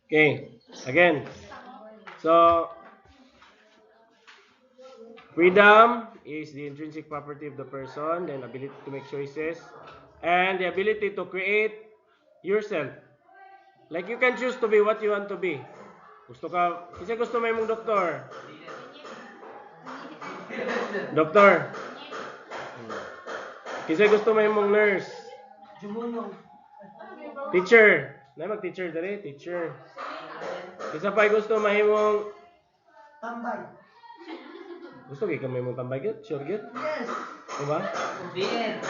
Okay, again. So, freedom is the intrinsic property of the person, then ability to make choices, and the ability to create yourself. Like you can choose to be what you want to be. Gusto ka, kasi gusto mo yung doktor. Doktor. Kasi gusto mo yung nurse. Teacher. Na mag-teacher dali, teacher. Isa pa gusto mahimong tambay. Gusto kay kamay mong tambay gyud? Sure gyud? Yes. Diba? Yes.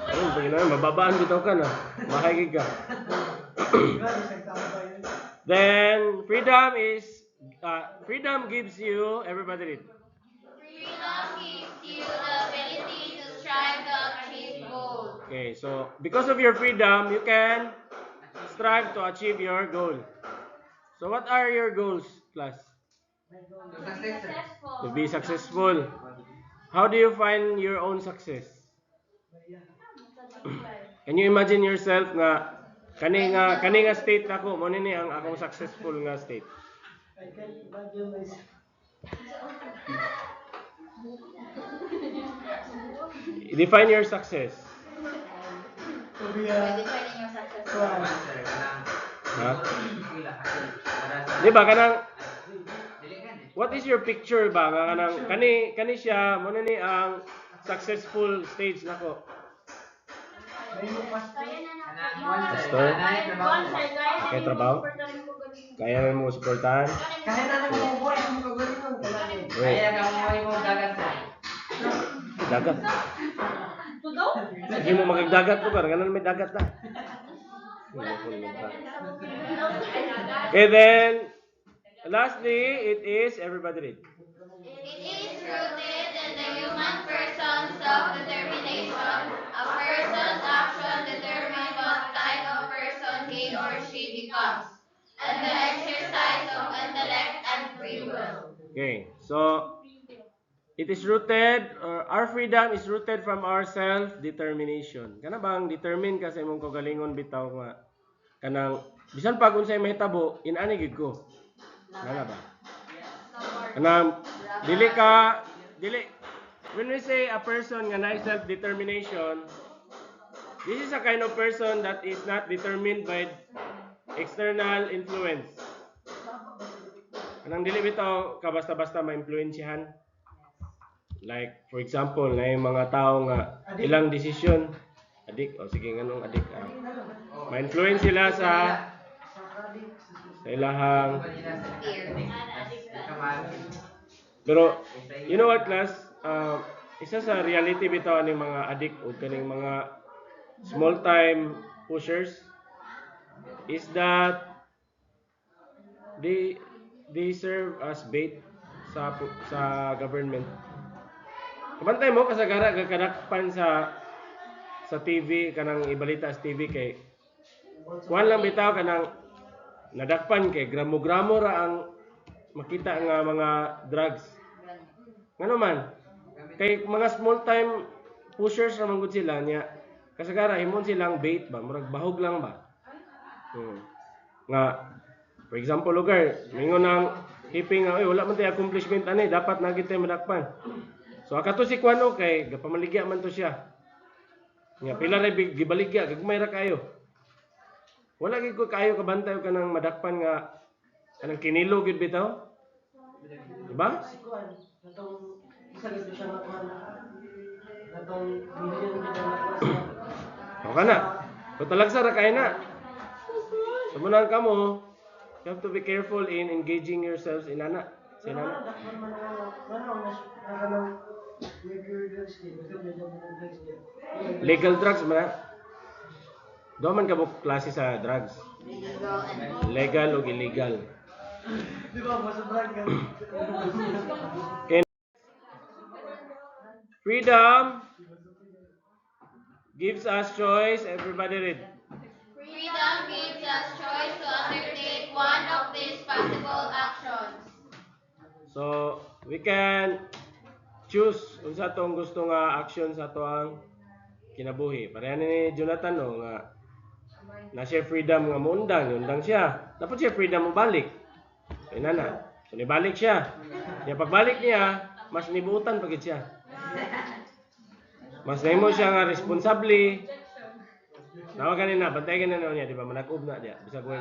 Ayun, pag na mababaan bitaw ka na. Mahagig ka. Then freedom gives you, everybody read. Freedom gives you the ability to strive to achieve goals. Okay, so because of your freedom, you can strive to achieve your goal. So what are your goals, class? To be successful. How do you find your own success? Can you imagine yourself nga kani nga state nako mo nini ang akong successful nga state? I can imagine myself. Define your success. To be defining your success. Ha? Di ba kanang what is your picture ba nga kanang kani siya mo ni ang successful stage nako? Pastor? Kaya trabaho? Kaya na mo suportahan? Kaya na lang mo buhay mo kagalingon. Kaya ka mo dagat sa. Dagat. Hindi mo magdagat ko ka, ganun may dagat na. Okay, then lastly, it is everybody read. It is rooted in the human person's self-determination. A person's action determine what kind of person he or she becomes, and the exercise of intellect and free will. Okay, so it is rooted, our freedom is rooted from our self-determination. Kana bang determine ka sa imong kagalingon bitaw nga kanang bisan pag unsay mahitabo inani gid ko. Kana ba? Kanang dili when we say a person nga na self-determination, this is a kind of person that is not determined by external influence. Kanang dili bitaw ka basta-basta ma-influensyahan. Like, for example, na yung mga tao nga ilang desisyon, adik, o sige nganong adik, ma-influence sila sa ilahang. Pero, you know what, class? Isa sa reality bitaw ng mga adik o kaning mga small-time pushers is that they serve as bait sa government. Kabantay mo kasagara kadakpan sa TV kanang ibalita sa TV kay kuan lang bitaw kanang nadakpan kay gramo-gramo ra ang makita nga mga drugs. Ngano man kay mga small time pushers ra man gud sila niya kasagara himon silang bait ba murag bahog lang ba. Nga for example lugar mingon nang hiping nga wala man tay accomplishment ani dapat na gid tay madakpan. So akato si Kuano kay gapamaligya man to siya. Nga pila ra gibaligya gagmay ra kayo. Wala gid ko kayo kabantay ka nang madakpan nga kanang kinilo gid bitaw. Diba? Si Kuan, natong isa gid siya nakuha na. Natong million gid na nakuha. O kana. So talagsa ra kay na. Sumunang kamo, you have to be careful in engaging yourselves in ana. Sinana. Legal drugs man. Do man ka buk klase sa drugs. Legal o illegal. Di ba mo sa brag ka? Freedom gives us choice. Everybody read. Freedom gives us choice to undertake one of these possible actions. So, we can choose unsa tong gusto nga action sa tuang kinabuhi. Pareha ni Jonathan no nga na siya freedom nga undang siya. Dapat siya freedom mo balik. Kaya na. So nibalik siya. Kaya pagbalik niya, mas nibutan pagit siya. Mas nahimo siya nga responsable. Nawa kanina, bantay ka na niya, di ba? Manag-ub na diya. Bisa ko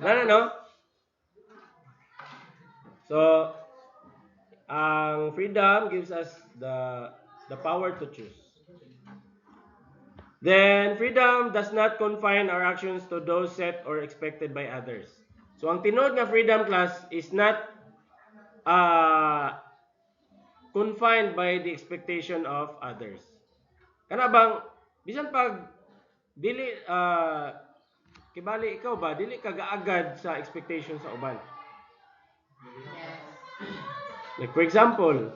na no? So, ang freedom gives us the power to choose. Then, freedom does not confine our actions to those set or expected by others. So, ang tinod nga freedom class is not confined by the expectation of others. Kana bang, bisan pag dili kibali ikaw ba, dili ka gaagad sa expectation sa uban. Like for example,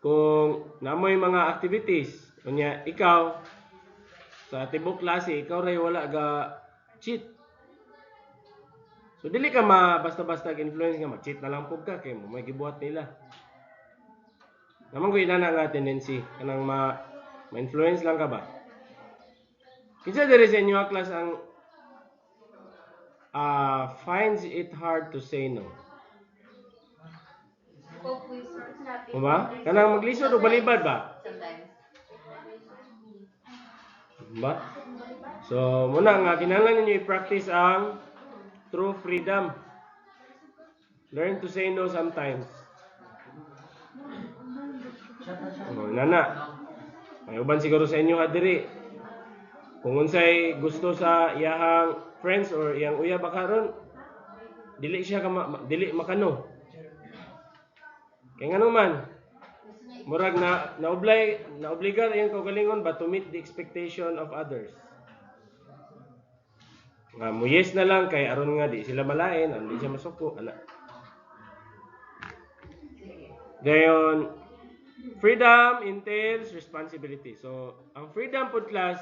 kung namoy mga activities, kunya ikaw sa tibok klase, ikaw ray wala ga cheat. So dili ka basta-basta influence nga mag-cheat na lang pug ka kay may gibuhat nila. Naman ko inana nga tendency kanang ma-influence lang ka ba? Kinsa diri sa inyo class ang finds it hard to say no. O ba? Kanang maglisod o balibad ba? Sometimes. Ba? So, muna nga, kinahanglan ninyo i-practice ang true freedom. Learn to say no sometimes. Nana. May uban siguro sa inyo diri. Kung unsay gusto sa iyahang friends or iyang uyab karon, dili siya dili makano. Kaya nga man, murag naobligar iyang kaugalingon ba to meet the expectation of others. Nga mo yes na lang kay aron nga di sila malain, di siya masuko ana. Dayon, freedom entails responsibility. So, ang freedom pod class,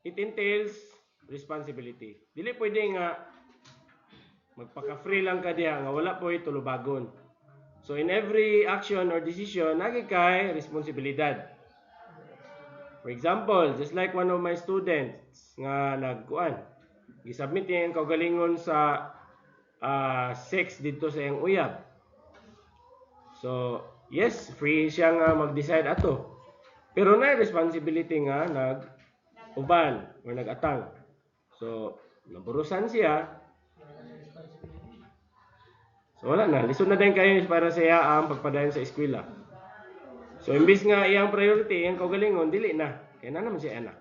it entails responsibility. Dili pwede nga magpaka-free lang ka diha nga wala po'y tulubagon. So in every action or decision, nagi kay responsibilidad. For example, just like one of my students nga nagkuan, gisubmit niya ang kaugalingon sa sex dito sa iyang uyab. So, yes, free siya nga mag-decide ato. Pero na responsibility nga nag-uban or nag-atang. So, naburusan siya. So, wala na. Lisod na din kayo para sa iya ang pagpadayon sa eskwela. So, imbis nga iyang priority, iyang kaugalingon, dili na. Kaya na naman siya anak.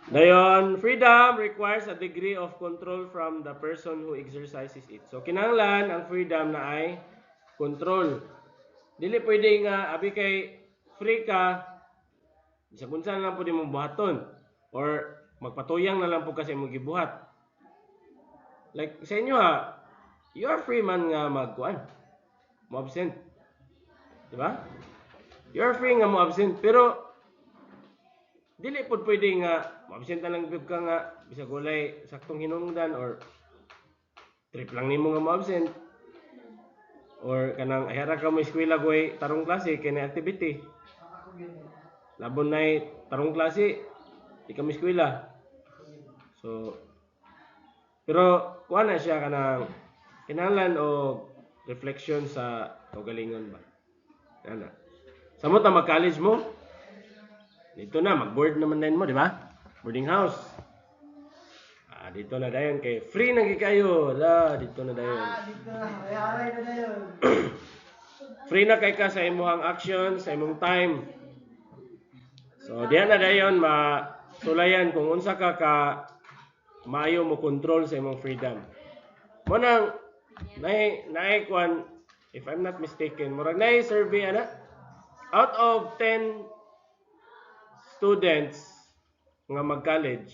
Dayon, freedom requires a degree of control from the person who exercises it. So, kinahanglan ang freedom na ay control. Dili pwede nga, abi kay free ka, sa kung saan lang po di mong buhaton. Or magpatuyang na lang po kasi mong gibuhat. Like sa inyo you are free man nga magkuan. Mo absent. Diba? You are free nga mo absent. Pero, dili po pwede nga, ma-absent na lang ka nga, bisa gulay, saktong hinungdan, or trip lang nimo nga ma-absent. Or kanang ahara ka mo eskwela goy tarong klase, kaya activity. Labon na tarong klase, di ka mo eskwela. So, pero, kuha na siya kanang kinahanglan o reflection sa kaugalingon ba. Yan na. Samot na mag-college mo, dito na, mag-board naman din mo, di ba? Boarding house. Dito na dayon kay free na kayo. Dito na dayon. Dito na. Aray na dayon. Free na kay ka sa imong action, sa imong time. So, diyan na dayon masulayan kung unsa ka maayo mo control sa imong freedom. Mo nang naay kwan, if I'm not mistaken, murag naay survey ana. Out of 10 students nga mag-college,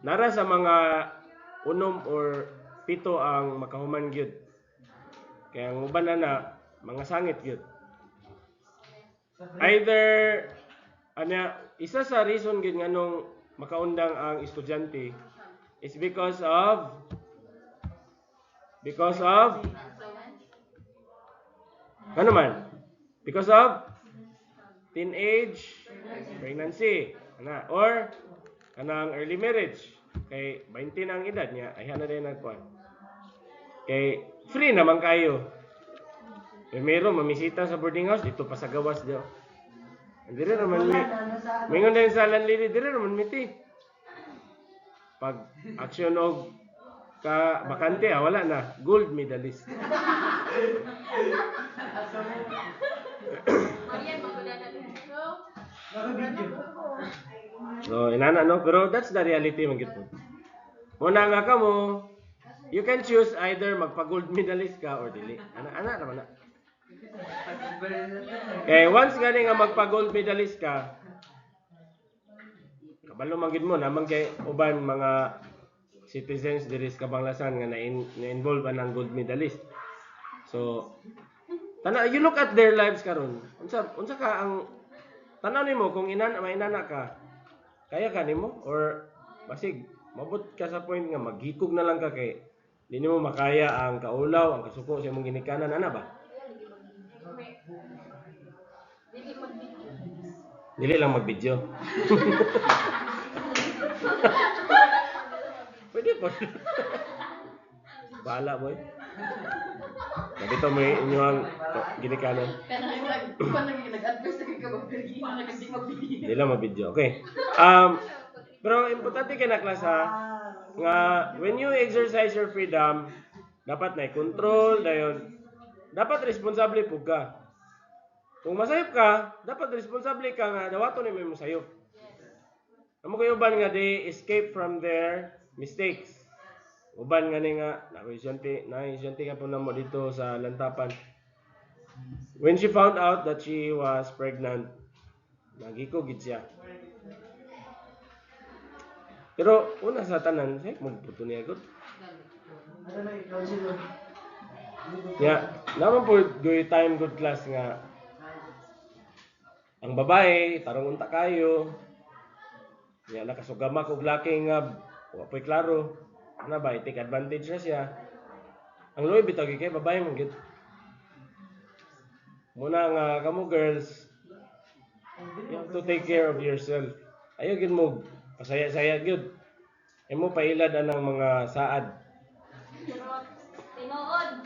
nara sa mga 6 or 7 ang makahuman gyud. Kaya ang uban na mga sangit gyud. Either isa sa reason gyud nganong makaundang ang estudyante is because of ano man? Because of teenage pregnancy. Ana, or kanang early marriage. Kay 20 na ang edad niya, ay na din nagkuhan. Kay free naman kayo. Kay meron mamisita sa boarding house, dito pa sa gawas daw. Dire naman mi. Mingon din sa landlady, dire naman miti. Pag action og ka bakante, wala na. Gold medalist. So, inana no, pero that's the reality man gito. Muna nga ka mo, you can choose either magpa-gold medalist ka or dili. Ana naman na. Okay, once gani nga magpa-gold medalist ka, kabalo man gid mo naman kay uban mga citizens diri sa Kabanglasan nga na-involve ang gold medalist. So, you look at their lives karon. Unsa ka ang tanaw nimo kung mainana ka, kaya ka nimo or basig mabot ka sa point nga maghikog na lang ka kay di nimo makaya ang kaulaw, ang kasuko sa imong ginikanan ana ba? Dili lang mag-video. Pwede po. Bahala boy. Nabito mo inyong ginikanan. Hindi lang ma-video. Okay. Pero importante kay na class ha, nga when you exercise your freedom, dapat na control dayon. Dapat responsable pug ka. Kung masayop ka, dapat responsable ka nga dawaton ni mo sayop. Amo kayo uban nga they escape from their mistakes. Uban nga ni nga na-isyente ka po na mo dito sa lantapan. When she found out that she was pregnant, nagikogit siya. Pero una sa tanan, magputo niya agad. Yeah, naman po good time, good class nga. Ang babae, tarong unta kayo. Yeah, nakasugama kog laki nga, wa po'y klaro. Ano ba, take advantage na siya. Ang luwi bitaw kay babae mong gid. Muna nga kamo girls, you have to take care of yourself. Ayaw gid mo pasaya-saya gid. Imo pailad anang mga saad. Tinuod.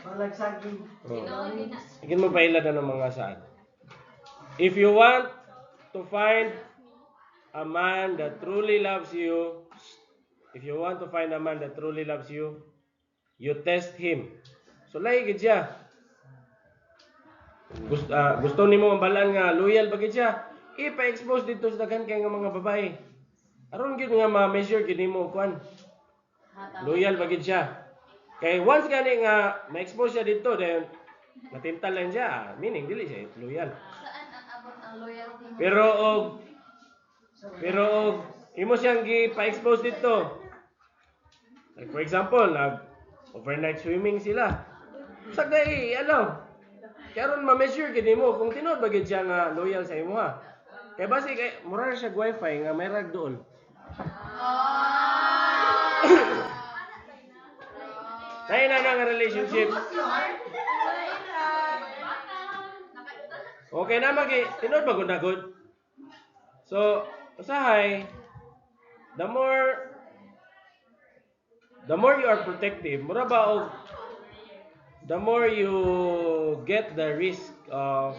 Balag saging. Tinuod din na. Igin mo pailad anang mga saad. If you want to find a man that truly loves you, you test him. So lahi gid siya. Gusto nimo mabalaan nga loyal ba gid siya? Ipa-expose dito sa daghan kay nga mga babae. Aron gid nga ma-measure gid nimo kuan. Loyal ba gid siya? Kay once gani nga ma-expose siya dito then natintal lang siya, meaning dili siya loyal. Saan ang abot ang loyalty mo? Pero og imo siyang gi-pa-expose dito. Like for example, overnight swimming sila. Sagday, karon ma-measure gid nimo kung tinuod ba gid siya nga loyal sa imo ha. Kay basi kay mura siya wifi nga may rag doon. Nay na nga relationship. Okay na magi tinuod ba gud na good? So, usahay the more you are protective, mura ba og the more you get the risk of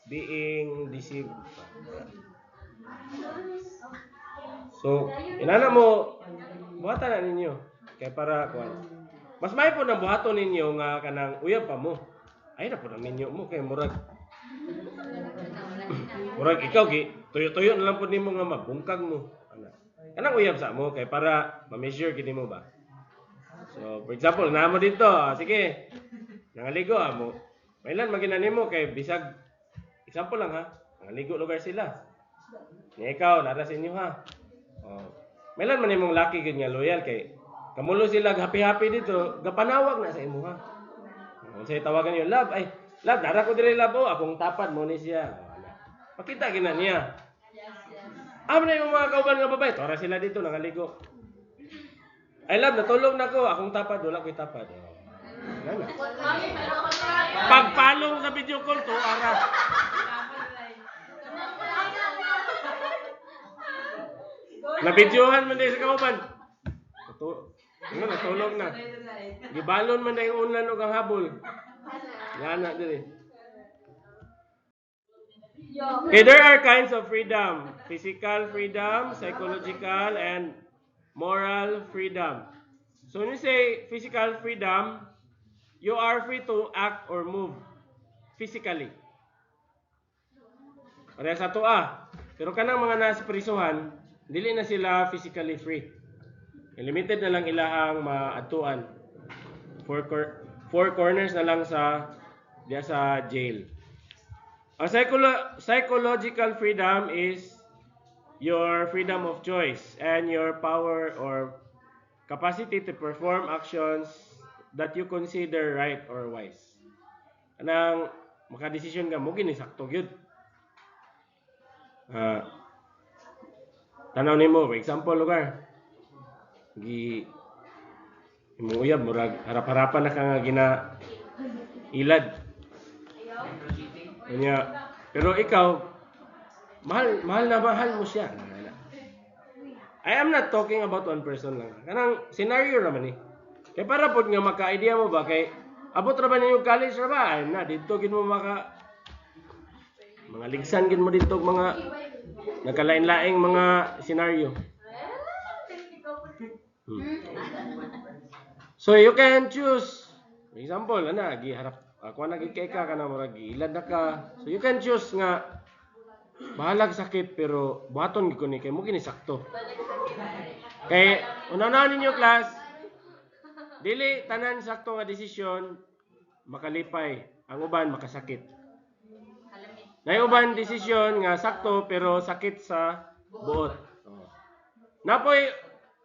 being deceived. So, inana mo buhatan na ninyo kay para kuan. Mas may po na buhaton ninyo nga kanang uyab pa mo. Ay na po na ninyo mo kay murag ikaw gi tuyo-tuyo na lang po nimo nga mabungkag mo. Kanang uyab sa mo kay para ma-measure gid nimo ba. So, for example, namo dito, sige. Nangaligo mo. Mailan maginan nimo kay bisag example lang ha. Nangaligo lugar sila. Ni ikaw nara sa inyo ha. Oh. Mailan man imong laki gid nga loyal kay kamulo sila happy-happy dito, gapanawag na sa imo ha. Unsay tawagan niyo, love, ay, love, nara ko diri love, akong tapad mo ni siya. Pakita gina niya. Amo na yung mga kauban nga babae, tara sila dito nangaligo. I love, natulog na ko, akong tapad, wala ko'y tapad. Pagpalong sa video call to, ara. Nabidyohan man din sa kauban. Natulog na. Gibalon man na yung unlan o kang habol. Yan na din. Okay, there are kinds of freedom. Physical freedom, psychological, and moral freedom. So when you say physical freedom, you are free to act or move physically. Para sa toa. Pero kanang mga nasa prisuhan, dili na sila physically free. Limited na lang ilahang maatuan. Four corners na lang sa jail. A psychological freedom is your freedom of choice and your power or capacity to perform actions that you consider right or wise. Kanang makadesisyon ka mo gini sakto gyud. Tanaw nimo, for example lugar. Imong uyab murag harap-harapan na ka nga gina ilad. Kanya, pero ikaw mahal mo siya. I am not talking about one person lang. Kanang scenario naman eh. Kaya para pod nga maka-idea mo ba kay abot ra ba ninyo college ra ba? Ay na didto gid mo mga ligsan gid mo didto mga nagkalain-laing mga scenario. So you can choose. For example, giharap ako na gikay ka kana murag ilad na ka. So you can choose nga bahalag sakit pero buhaton gid ko ni kay mo gini sakto. Kay unahan ninyo class, dili tanan sakto nga desisyon makalipay, ang uban makasakit. Nay uban desisyon nga sakto pero sakit sa buot. Napoy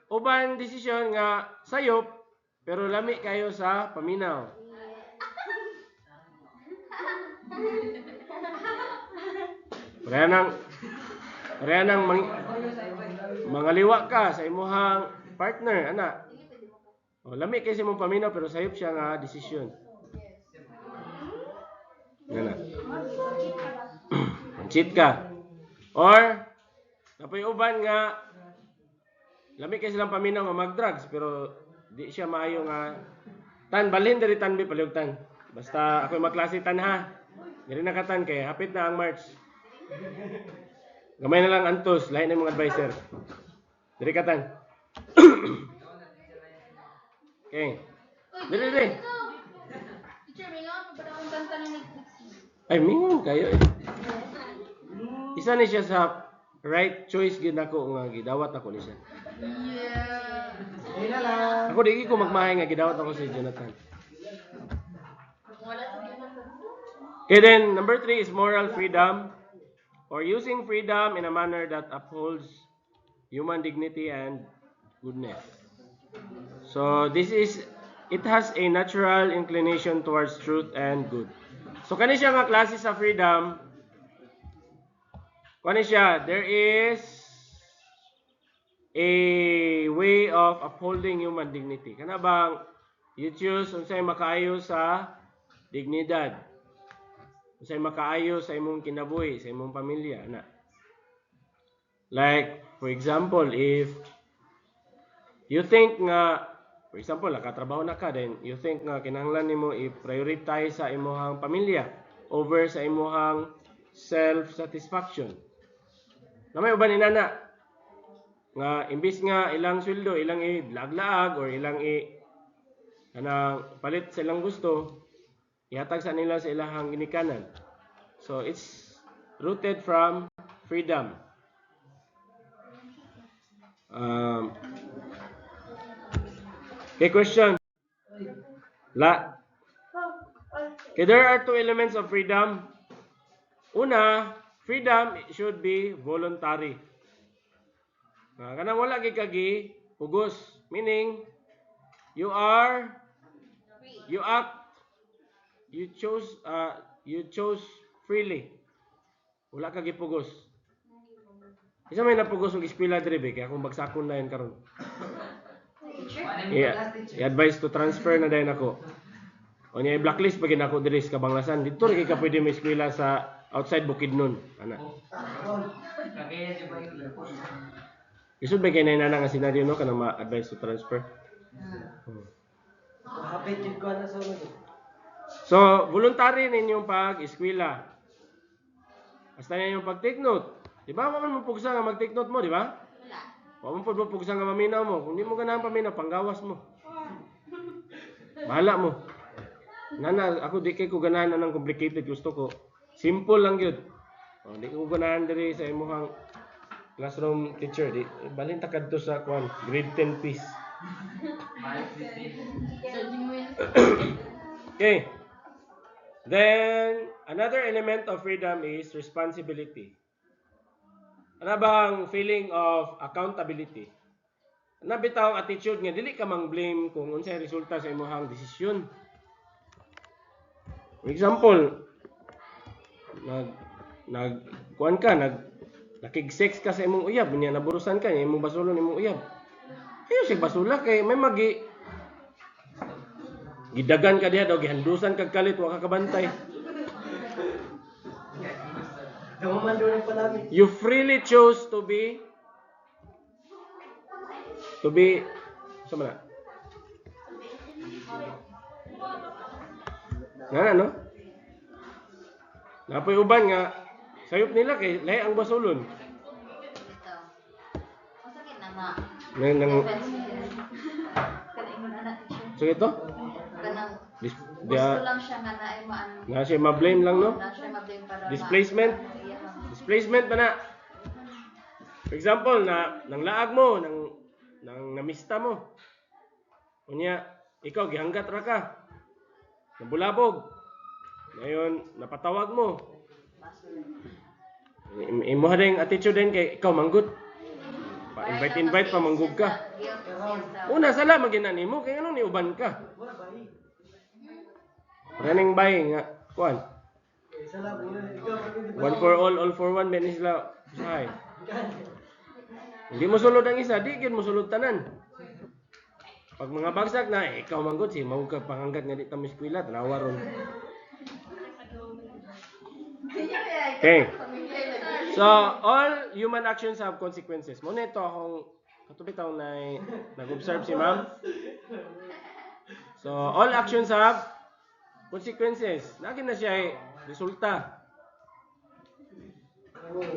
uban desisyon nga sayop pero lami kayo sa paminaw. Pareha nang mangaliwa ka sa imuhang partner, ana. O, lami kayo sa imong paminaw pero sayop siya nga desisyon. Ana. Cheat ka. Or napoy uban nga lami kayo silang paminaw nga mag-drugs pero di siya maayo nga balhin diri tanbi paliugtan. Basta ako'y magklase tan ha. Diri na katan kay hapit na ang March. Gamay na lang antos, lain na mga advisor. Diri katan. Okay. Diri. Teacher, may nga pa ba akong kanta na Ay, mingon kayo eh. Isa ni siya sa right choice gid nako nga gidawat ako ni siya. Yeah. Ako di ko magmahay nga gidawat ako si Jonathan. Okay, then number 3 is moral freedom or using freedom in a manner that upholds human dignity and goodness. So it has a natural inclination towards truth and good. So kani siya nga klase sa freedom. Kani siya, there is a way of upholding human dignity. Kana bang you choose unsay makaayo sa dignidad. Unsay makaayo sa imong kinabuhi, sa imong pamilya, ana. Like for example, if you think nga for example, nakatrabaho na ka, then you think nga kinahanglan nimo i-prioritize sa imong pamilya over sa imong self-satisfaction. Namay uban inana nga imbis nga ilang sweldo, ilang i-lag-laag or ilang kanang palit sa ilang gusto, ihatag sa nila sa ilang ginikanan. So it's rooted from freedom. Okay, question. Okay, there are two elements of freedom. Una, freedom should be voluntary. Kanang wala gid kagi pugos, meaning you chose freely. Wala kagi pugos. Isa may napugos og eskwela diri kaya akong bagsakon na yan karon. I-advise to transfer na dayon ako. O niya blacklist pag ako diri sa Kabanglasan. Dito rin ka pwede may eskwela sa outside Bukidnon. Ana. Isod ba kay nana nga senaryo no kanang ma-advise to transfer? Hapit yun ko na sa ulo. So, voluntary ninyong pag-eskwela. Basta ninyong pag-take note. Di ba? Wala mo pugsa nga mag-take note mo, di ba? Wala mo pugsa nga maminaw mo. Kung di mo ganahan paminaw, panggawas mo. Bahala mo. Nana, ako di kay ko ganahan na ng complicated. Gusto ko. Simple lang yun. O, di ko ganahan diri sa imuhang classroom teacher. Di, balin takad to sa kwan. Grade 10 piece. Okay. Then, another element of freedom is responsibility. Ano bang feeling of accountability? Ano bitaw ang attitude nga dili ka mang blame kung unsay resulta sa imong desisyon. For example, kuan ka, nakig-sex ka sa imong uyab, nya naburusan ka, nya imong basulon imong uyab. Ayo sig basula kay may gidagan ka diha daw gihandusan kag kalit wa ka kabantay. Gamaman doon pa namin. You freely chose to be sama na. Nga no? Napoy uban nga sayop nila kay lahi ang basulon. Ito. Masakit na nga. Nang Kanaingon anak siya. so ito? Kanang Gusto gusto lang siya nga na maano. Na siya ma-blame lang no? Na siya mablame para Displacement? Displacement ba na? For example, nang laag mo, nang namista mo. Unya, ikaw gihanggat ra ka. Nabulabog. Ngayon, napatawag mo. Imo hading attitude din kay ikaw manggut. Pa-invite pa manggug ka. Una sala magina nimo kay ano ni uban ka. Running by nga kuan. Salamat. Ikaw One for all for one, ben sila usahay. Hindi mo sulod ang isa, di gyud mo sulod tanan. Pag mga bagsak na, ikaw manggod si mao ka panganggat nga di ta eskwela, tanawa ron. Okay. So, all human actions have consequences. Mo nito akong katubitaw na nag-observe si ma'am. So, all actions have consequences. Nagin na siya ay resulta.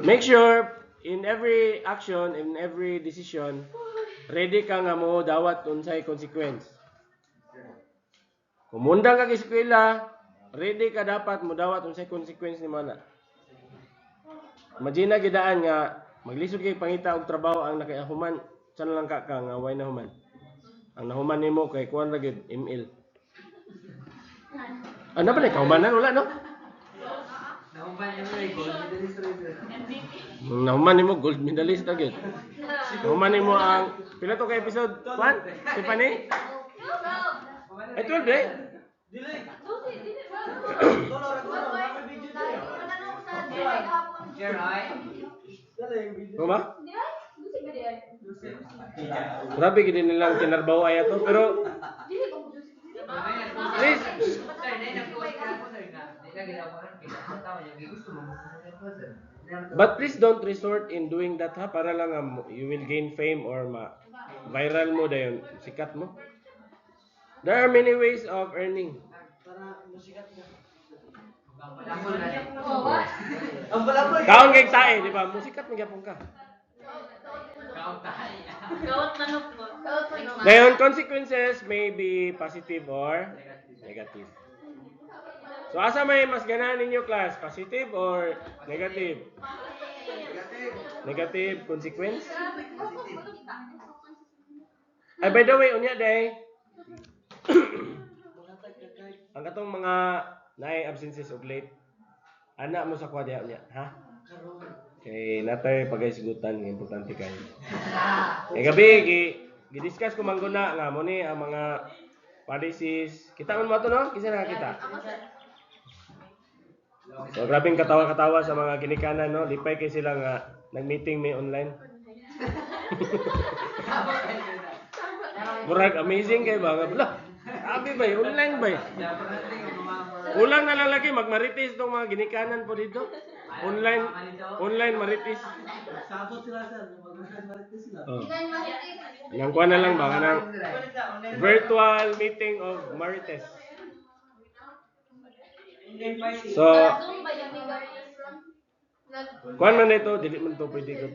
Make sure in every action, in every decision, ready ka nga mo dawat unsay consequence. Kung mundang ka eskwela, ready ka dapat mo dawat unsay consequence ni mana. Imagine gidaan nga maglisod kay pangita og trabaho ang nakahuman, san lang ka nga way na human. Ang nahuman nimo kay kuan ra gyud email. Ano ba na kahumanan wala no? Nahuman nimo gold medalist na gyud. Nahuman nimo ang pila to ka episode 1? Tiffany? Ay 12 eh? Dili. Kuma? Grabe gid nilang kinarbaw ay ato pero please but please don't resort in doing that ha para lang you will gain fame or viral mo dayon sikat mo. There are many ways of earning. Para musikat na. Ang Kaon kay tae, di ba? Musikat mo gyapon ka. Gawat manok mo. Dayon consequences may be positive or negative. So asa may mas ganahan ninyo class? Positive or negative? Negative consequence? Ay by the way, unya day. Ang katong mga naay absences of late. Ana mo sa kwadya unya, ha? Kay natay pagaysgutan nga importante kayo. Kay gabi gi-discuss ko mangguna nga mo ni ang mga policies. Kita man mo to no? Kisa na kita. So grabing katawa-katawa sa mga ginikanan no. Lipay kay sila nga nag-meeting may online. Murag amazing kay ba nga bla. Abi ba online ba? Ulang na lang lagi magmarites tong mga ginikanan po dito. online marites. Sabot sila sir, mag-online marites sila. Oh. Nang kuha na lang ba kanang virtual meeting of marites. So, kuan man ito, dili man to pwede ko